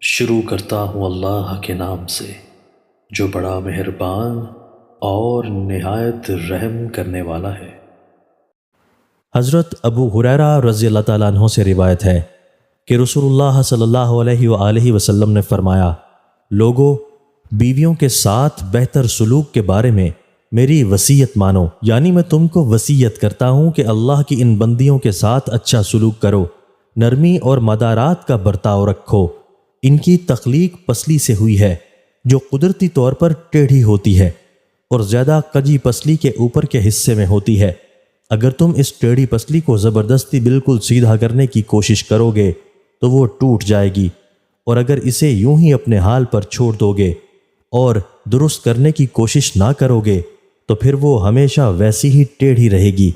شروع کرتا ہوں اللہ کے نام سے جو بڑا مہربان اور نہایت رحم کرنے والا ہے۔ حضرت ابو ہریرہ رضی اللہ تعالیٰ عنہ سے روایت ہے کہ رسول اللہ صلی اللہ علیہ وآلہ وسلم نے فرمایا، لوگو، بیویوں کے ساتھ بہتر سلوک کے بارے میں میری وصیت مانو، یعنی میں تم کو وصیت کرتا ہوں کہ اللہ کی ان بندیوں کے ساتھ اچھا سلوک کرو، نرمی اور مدارات کا برتاؤ رکھو۔ ان کی تخلیق پسلی سے ہوئی ہے جو قدرتی طور پر ٹیڑھی ہوتی ہے اور زیادہ کجی پسلی کے اوپر کے حصے میں ہوتی ہے۔ اگر تم اس ٹیڑھی پسلی کو زبردستی بالکل سیدھا کرنے کی کوشش کرو گے تو وہ ٹوٹ جائے گی، اور اگر اسے یوں ہی اپنے حال پر چھوڑ دو گے اور درست کرنے کی کوشش نہ کرو گے تو پھر وہ ہمیشہ ویسی ہی ٹیڑھی رہے گی۔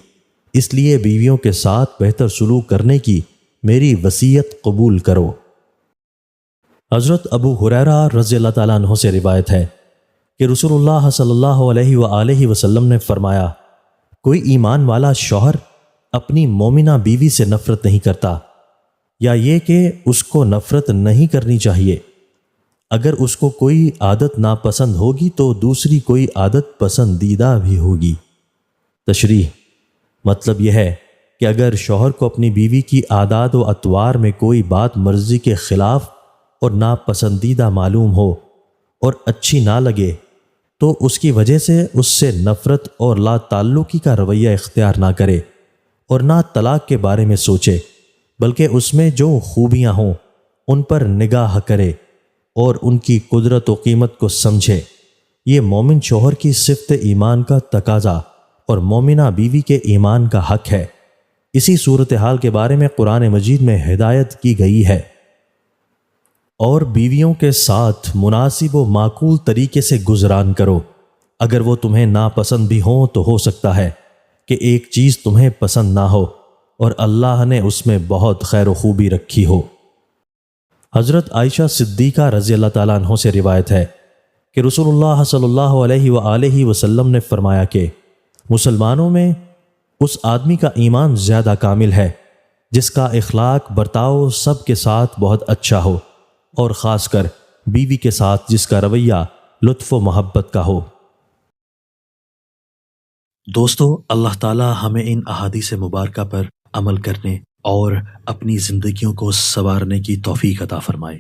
اس لیے بیویوں کے ساتھ بہتر سلوک کرنے کی میری وصیت قبول کرو۔ حضرت ابو ہریرہ رضی اللہ تعالیٰ عنہ سے روایت ہے کہ رسول اللہ صلی اللہ علیہ وآلہ وسلم نے فرمایا، کوئی ایمان والا شوہر اپنی مومنہ بیوی سے نفرت نہیں کرتا، یا یہ کہ اس کو نفرت نہیں کرنی چاہیے۔ اگر اس کو کوئی عادت ناپسند ہوگی تو دوسری کوئی عادت پسندیدہ بھی ہوگی۔ تشریح: مطلب یہ ہے کہ اگر شوہر کو اپنی بیوی کی عادات و اطوار میں کوئی بات مرضی کے خلاف اور ناپسندیدہ معلوم ہو اور اچھی نہ لگے تو اس کی وجہ سے اس سے نفرت اور لا تعلقی کا رویہ اختیار نہ کرے اور نہ طلاق کے بارے میں سوچے، بلکہ اس میں جو خوبیاں ہوں ان پر نگاہ کرے اور ان کی قدرت و قیمت کو سمجھے۔ یہ مومن شوہر کی صفت ایمان کا تقاضا اور مومنہ بیوی کے ایمان کا حق ہے۔ اسی صورتحال کے بارے میں قرآن مجید میں ہدایت کی گئی ہے، اور بیویوں کے ساتھ مناسب و معقول طریقے سے گزران کرو، اگر وہ تمہیں ناپسند بھی ہوں تو ہو سکتا ہے کہ ایک چیز تمہیں پسند نہ ہو اور اللہ نے اس میں بہت خیر و خوبی رکھی ہو۔ حضرت عائشہ صدیقہ رضی اللہ تعالیٰ عنہ سے روایت ہے کہ رسول اللہ صلی اللہ علیہ وآلہ وسلم نے فرمایا کہ مسلمانوں میں اس آدمی کا ایمان زیادہ کامل ہے جس کا اخلاق برتاؤ سب کے ساتھ بہت اچھا ہو، اور خاص کر بیوی کے ساتھ جس کا رویہ لطف و محبت کا ہو۔ دوستو، اللہ تعالی ہمیں ان احادیث مبارکہ پر عمل کرنے اور اپنی زندگیوں کو سنوارنے کی توفیق عطا فرمائے۔